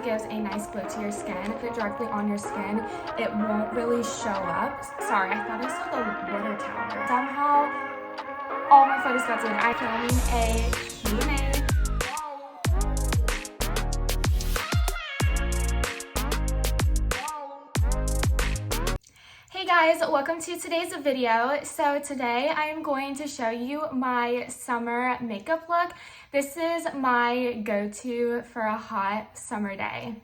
gives a nice glow to your skin. If it directly on your skin, it won't really show up. Sorry, I thought I saw the water tower. Somehow, all my photos got zoomed. I'm filming a Q&A. Hey guys, welcome to today's video. So today I am going to show you my summer makeup look. This is my go-to for a hot summer day.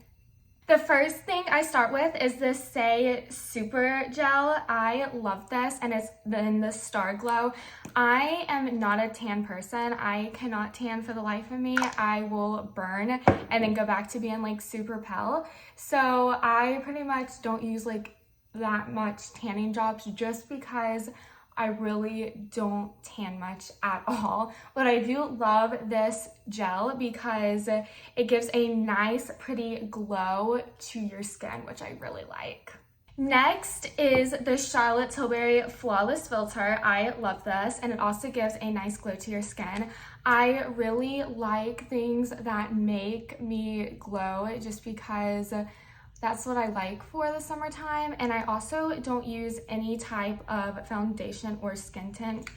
The first thing I start with is this Say Super Gel. I love this, and it's in the Star Glow. I am not a tan person. I cannot tan for the life of me. I will burn and then go back to being like super pale. So I pretty much don't use like that much tanning jobs just because I really don't tan much at all. But I do love this gel because it gives a nice pretty glow to your skin, which I really like. Next is the Charlotte Tilbury Flawless Filter. I love this, and it also gives a nice glow to your skin. I really like things that make me glow just because that's what I like for the summertime. And I also don't use any type of foundation or skin tint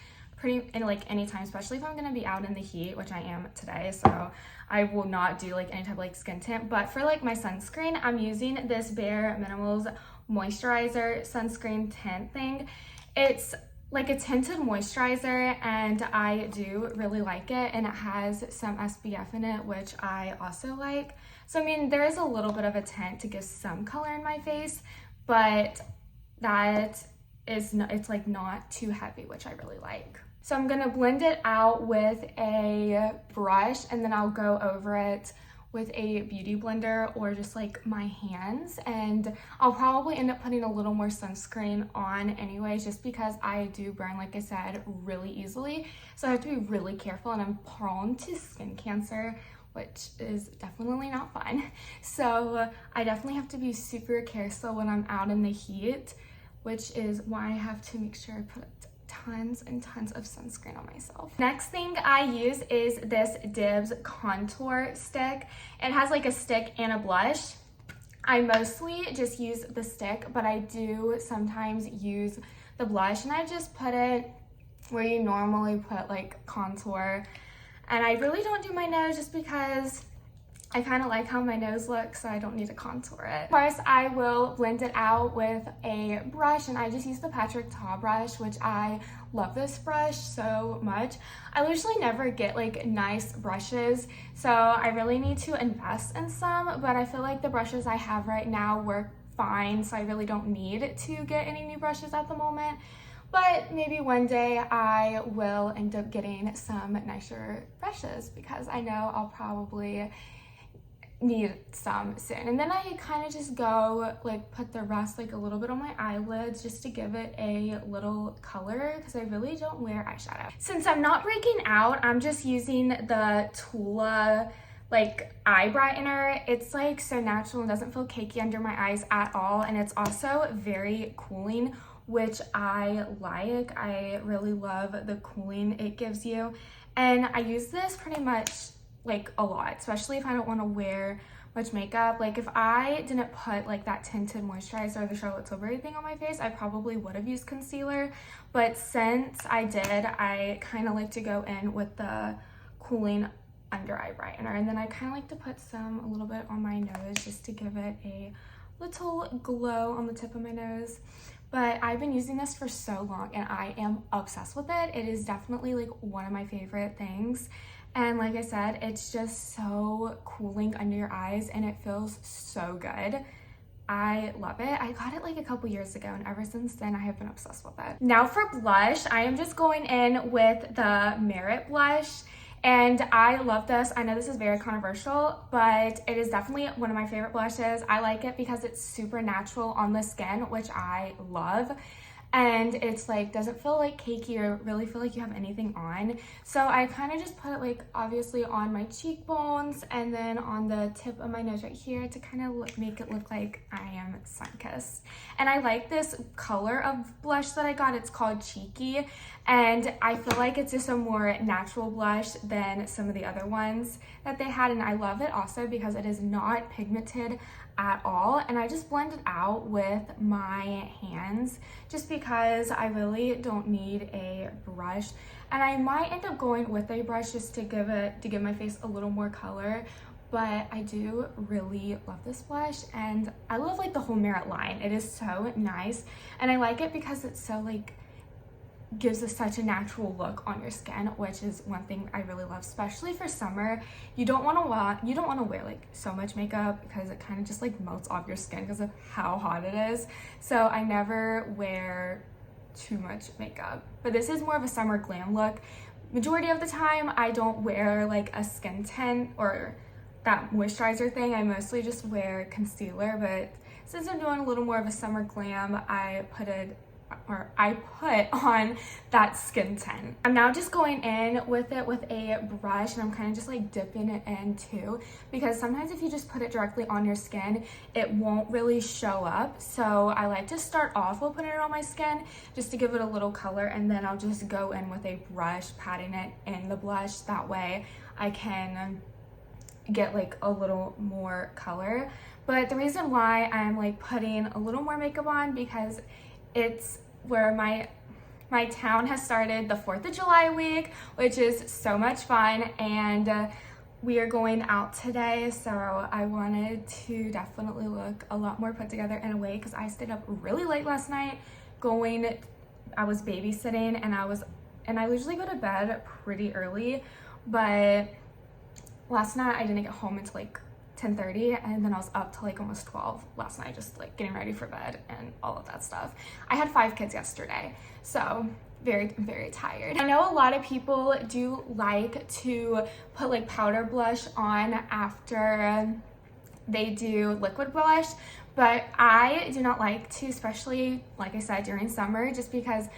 anytime, especially if I'm gonna be out in the heat, which I am today. So I will not do like any type of like skin tint. But for like my sunscreen, I'm using this Bare Minimals moisturizer sunscreen tint thing. It's like a tinted moisturizer, and I do really like it, and it has some SPF in it, which I also like. So I mean, there is a little bit of a tint to give some color in my face, but that is not, it's like not too heavy, which I really like. So I'm gonna blend it out with a brush, and then I'll go over it with a beauty blender or just like my hands, and I'll probably end up putting a little more sunscreen on anyways, just because I do burn, like I said, really easily. So I have to be really careful, and I'm prone to skin cancer, which is definitely not fun. So I definitely have to be super careful when I'm out in the heat, which is why I have to make sure I put tons and tons of sunscreen on myself. Next thing I use is this Dibs contour stick. It has like a stick and a blush. I mostly just use the stick, but I do sometimes use the blush, and I just put it where you normally put like contour. And I really don't do my nose just because I kind of like how my nose looks, so I don't need to contour it. Of course, I will blend it out with a brush, and I just use the Patrick Ta brush, which I love this brush so much. I usually never get like nice brushes, so I really need to invest in some, but I feel like the brushes I have right now work fine, so I really don't need to get any new brushes at the moment. But maybe one day I will end up getting some nicer brushes because I know I'll probably need some soon. And then I kind of just go like put the rest like a little bit on my eyelids just to give it a little color because I really don't wear eyeshadow. Since I'm not breaking out, I'm just using the Tula like eye brightener. It's like so natural and doesn't feel cakey under my eyes at all, and it's also very cooling, which I like. I really love the cooling it gives you, and I use this pretty much like a lot, especially if I don't want to wear much makeup. Like if I didn't put like that tinted moisturizer or the Charlotte Tilbury thing on my face, I probably would have used concealer, but since I did, I kind of like to go in with the cooling under eye brightener, and then I kind of like to put some a little bit on my nose just to give it a little glow on the tip of my nose. But I've been using this for so long, and I am obsessed with it. It is definitely like one of my favorite things. And like I said, it's just so cooling under your eyes, and it feels so good. I love it. I got it like a couple years ago, and ever since then I have been obsessed with it. Now for blush, I am just going in with the Merit blush, and I love this. I know this is very controversial, but it is definitely one of my favorite blushes. I like it because it's super natural on the skin, which I love. and it's like doesn't feel like cakey or really feel like you have anything on. So I kind of just put it like obviously on my cheekbones and then on the tip of my nose right here to kind of make it look like I am sun-kissed. And I like this color of blush that I got. It's called Cheeky, and I feel like it's just a more natural blush than some of the other ones that they had, and I love it also because it is not pigmented at all, and I just blend it out with my hands just because I really don't need a brush. And I might end up going with a brush just to give my face a little more color, but I do really love this blush, and I love like the whole Merit line. It is so nice, and I like it because it's so like gives us such a natural look on your skin, which is one thing I really love, especially for summer. You don't want to wear like so much makeup because it kind of just like melts off your skin because of how hot it is. So I never wear too much makeup, but this is more of a summer glam look. Majority of the time I don't wear like a skin tint or that moisturizer thing. I mostly just wear concealer, but since I'm doing a little more of a summer glam, I put on that skin tint. I'm now just going in with it with a brush, and I'm kind of just like dipping it in too, because sometimes if you just put it directly on your skin, it won't really show up. So I like to start off with putting it on my skin just to give it a little color, and then I'll just go in with a brush, patting it in the blush. That way I can get like a little more color. But the reason why I'm like putting a little more makeup on, because it's where my town has started the 4th of July week, which is so much fun, and we are going out today, so I wanted to definitely look a lot more put together in a way, because I stayed up really late last night I was babysitting, and I usually go to bed pretty early, but last night I didn't get home until like 10:30, and then I was up till like almost 12 last night, just like getting ready for bed and all of that stuff. I had 5 kids yesterday, so very, very tired. I know a lot of people do like to put like powder blush on after they do liquid blush, but I do not like to, especially like I said during summer, just because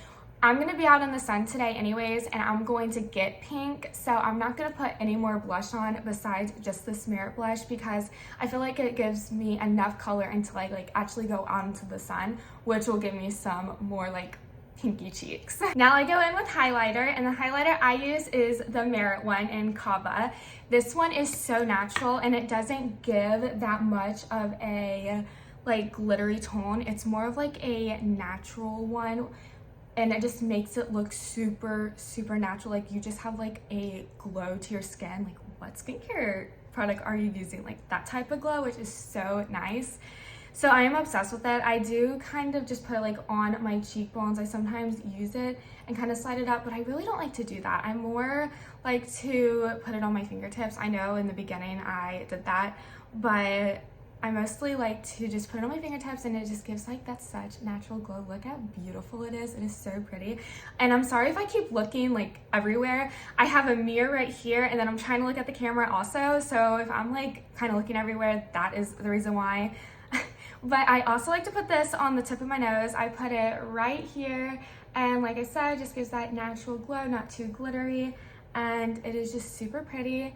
I'm gonna be out in the sun today anyways, and I'm going to get pink, so I'm not gonna put any more blush on besides just this Merit blush, because I feel like it gives me enough color until I like actually go out into the sun, which will give me some more like pinky cheeks. Now I go in with highlighter, and the highlighter I use is the Merit one in Kava. This one is so natural, and it doesn't give that much of a like glittery tone. It's more of like a natural one, and it just makes it look super, super natural. Like you just have like a glow to your skin. Like, what skincare product are you using? Like that type of glow, which is so nice. So I am obsessed with it. I do kind of just put it like on my cheekbones. I sometimes use it and kind of slide it up, but I really don't like to do that. I more like to put it on my fingertips. I know in the beginning I did that, but I mostly like to just put it on my fingertips, and it just gives like that such natural glow. Look how beautiful it is. It is so pretty. And I'm sorry if I keep looking like everywhere. I have a mirror right here, and then I'm trying to look at the camera also. So if I'm like kind of looking everywhere, that is the reason why. But I also like to put this on the tip of my nose. I put it right here, and like I said, it just gives that natural glow, not too glittery, and it is just super pretty.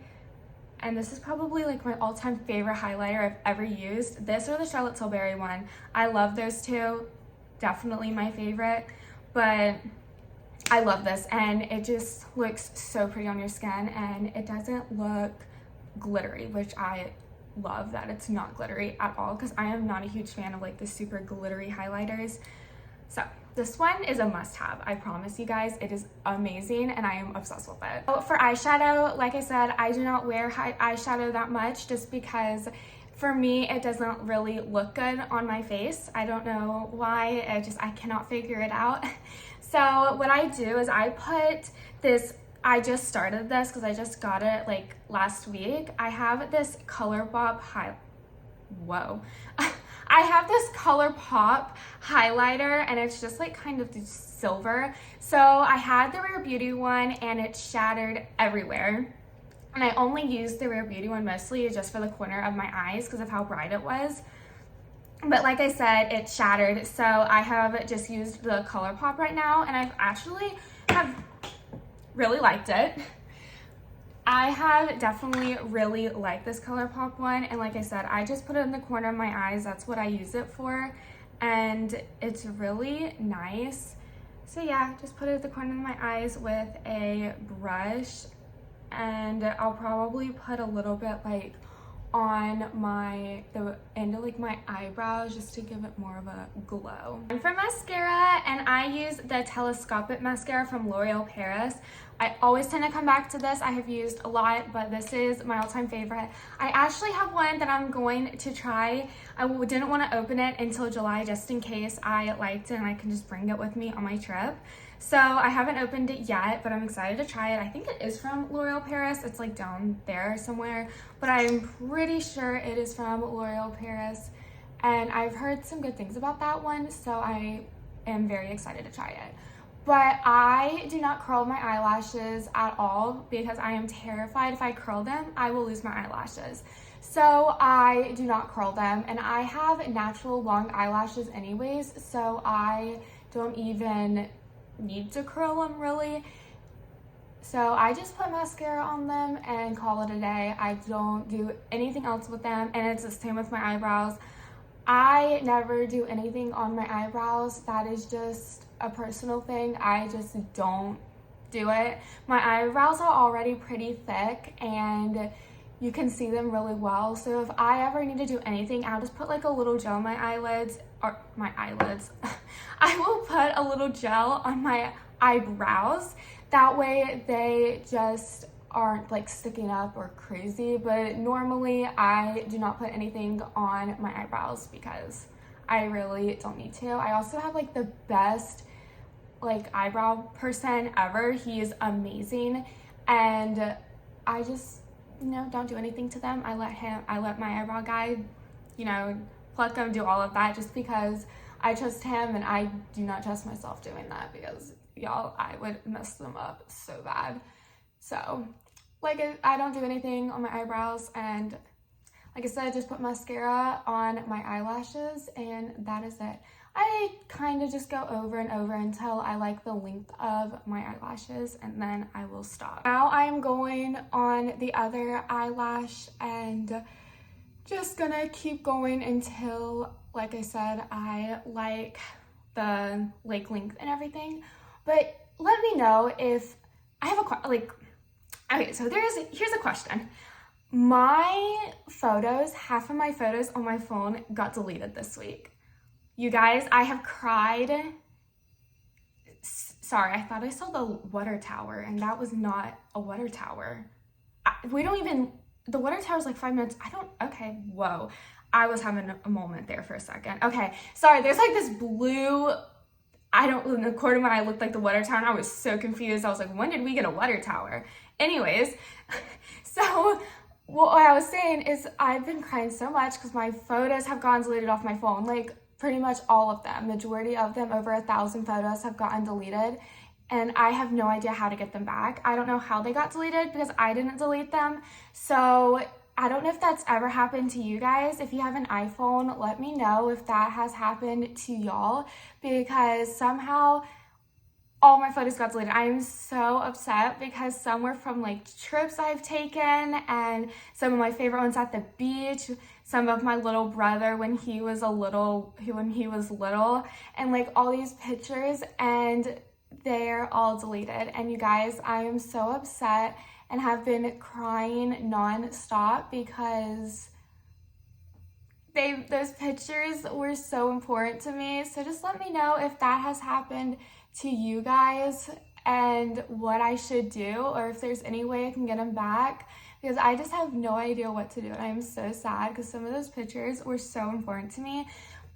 And this is probably like my all-time favorite highlighter I've ever used. This or the Charlotte Tilbury one. I love those two. Definitely my favorite. But I love this, and it just looks so pretty on your skin, and it doesn't look glittery, which I love that it's not glittery at all, because I am not a huge fan of like the super glittery highlighters. So this one is a must-have. I promise you guys, it is amazing, and I am obsessed with it. Oh, for eyeshadow, like I said, I do not wear eyeshadow that much, just because for me it doesn't really look good on my face. I don't know why. I cannot figure it out. So what I do is I put this, I just started this because I just got it like last week. I have this ColourPop I have this ColourPop highlighter, and it's just like kind of silver. So I had the Rare Beauty one, and it shattered everywhere. And I only used the Rare Beauty one mostly just for the corner of my eyes because of how bright it was. But like I said, it shattered, so I have just used the ColourPop right now, and I've actually have really liked it. I have definitely really liked this ColourPop one, and like I said, I just put it in the corner of my eyes. That's what I use it for, and it's really nice. So yeah, just put it at the corner of my eyes with a brush, and I'll probably put a little bit like on the end of like my eyebrows just to give it more of a glow. And for mascara, and I use the Telescopic mascara from L'Oreal Paris. I always tend to come back to this. I have used a lot, but this is my all-time favorite. I actually have one that I'm going to try. I didn't want to open it until July just in case I liked it and I can just bring it with me on my trip. So I haven't opened it yet, but I'm excited to try it. I think it is from L'Oreal Paris. It's like down there somewhere, but I'm pretty sure it is from L'Oreal Paris. And I've heard some good things about that one, so I am very excited to try it. But I do not curl my eyelashes at all because I am terrified if I curl them, I will lose my eyelashes. So I do not curl them, and I have natural long eyelashes anyways, so I don't even need to curl them really. So I just put mascara on them and call it a day. I don't do anything else with them, and it's the same with my eyebrows. I never do anything on my eyebrows. That is just a personal thing. I just don't do it. My eyebrows are already pretty thick and you can see them really well. So if I ever need to do anything, I'll just put like a little gel on my eyelids, or my eyelids. I will put a little gel on my eyebrows. That way they just aren't like sticking up or crazy, but normally I do not put anything on my eyebrows because I really don't need to. I also have like the best like eyebrow person ever. He is amazing, and I just, you know, don't do anything to them. I let my eyebrow guy, you know, pluck them, do all of that just because I trust him, and I do not trust myself doing that because y'all, I would mess them up so bad. So like I don't do anything on my eyebrows, and like I said, I just put mascara on my eyelashes and that is it. I kind of just go over and over until I like the length of my eyelashes, and then I will stop. Now I am going on the other eyelash and just gonna keep going until, like I said, I like the like length and everything. But let me know if I have okay, so here's a question. My photos, half of my photos on my phone got deleted this week. You guys, I have cried. Sorry, I thought I saw the water tower, and that was not a water tower. The water tower is like 5 minutes. Okay, whoa. I was having a moment there for a second. Okay, sorry, there's like this blue, in the corner of my eye looked like the water tower, and I was so confused. I was like, when did we get a water tower? Anyways, so what I was saying is I've been crying so much because my photos have gotten deleted off my phone. Like pretty much all of them, majority of them, over 1,000 photos have gotten deleted, and I have no idea how to get them back. I don't know how they got deleted because I didn't delete them. So I don't know if that's ever happened to you guys. If you have an iPhone, let me know if that has happened to y'all, because somehow all my photos got deleted. I am so upset because some were from like trips I've taken, and some of my favorite ones at the beach, some of my little brother when he was little, and like all these pictures, and they're all deleted. And you guys, I am so upset and have been crying non-stop because those pictures were so important to me. So just let me know if that has happened to you guys and what I should do, or if there's any way I can get them back, because I just have no idea what to do. And I'm so sad because some of those pictures were so important to me.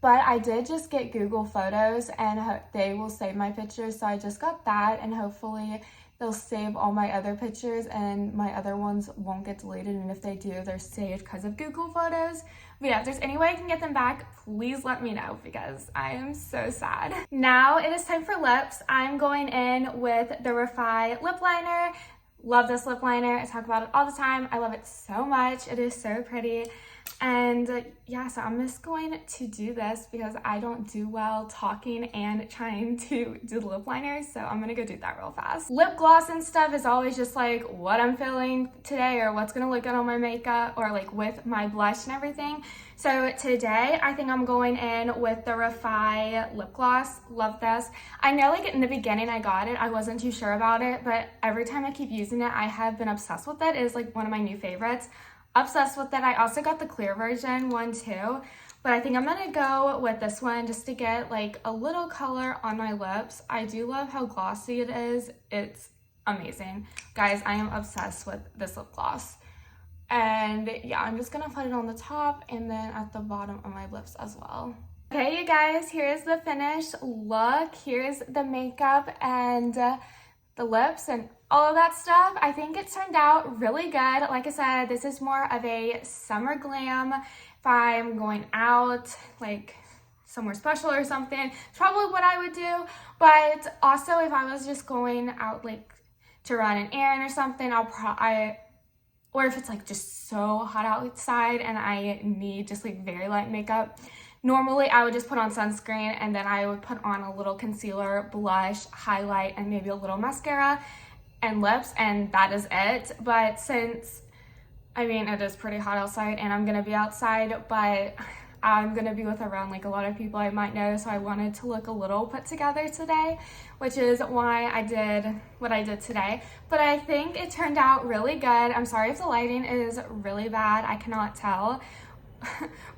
But I did just get Google Photos, and they will save my pictures, so I just got that, and hopefully they'll save all my other pictures and my other ones won't get deleted, and if they do, they're saved because of Google Photos. But yeah, if there's any way I can get them back, please let me know because I am so sad. Now it is time for lips. I'm going in with the Refi lip liner. Love this lip liner. I talk about it all the time. I love it so much. It is so pretty. And yeah, so I'm just going to do this because I don't do well talking and trying to do the lip liners. So I'm gonna go do that real fast. Lip gloss and stuff is always just like what I'm feeling today or what's gonna look good on my makeup or like with my blush and everything. So today I think I'm going in with the Refi lip gloss. Love this. I know like in the beginning I got it, I wasn't too sure about it, but every time I keep using it, I have been obsessed with it. It is like one of my new favorites. Obsessed with it. I also got the clear version one too, but I think I'm gonna go with this one just to get like a little color on my lips. I do love how glossy it is. It's amazing. Guys, I am obsessed with this lip gloss. And yeah, I'm just gonna put it on the top and then at the bottom of my lips as well. Okay, you guys, here's the finished look. Here's the makeup and the lips and all of that stuff. I think it turned out really good. Like I said, this is more of a summer glam. If I'm going out, like somewhere special or something, it's probably what I would do. But also if I was just going out like to run an errand or something, or if it's like just so hot outside and I need just like very light makeup, normally I would just put on sunscreen and then I would put on a little concealer, blush, highlight, and maybe a little mascara and lips, and that is it. But since, I mean, it is pretty hot outside and I'm gonna be outside, but I'm gonna be with around like a lot of people I might know, so I wanted to look a little put together today, which is why I did what I did today. But I think it turned out really good. I'm sorry if the lighting is really bad, I cannot tell.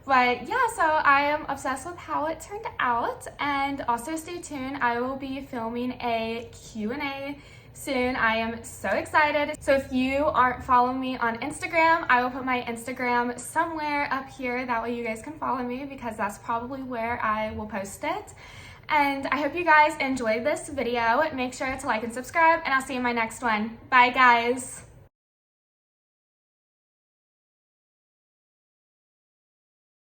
But yeah, so I am obsessed with how it turned out, and also stay tuned. I will be filming a Q&A soon. I am so excited. So if you aren't following me on Instagram, I will put my Instagram somewhere up here. That way you guys can follow me because that's probably where I will post it. And I hope you guys enjoyed this video. Make sure to like and subscribe, and I'll see you in my next one. Bye guys.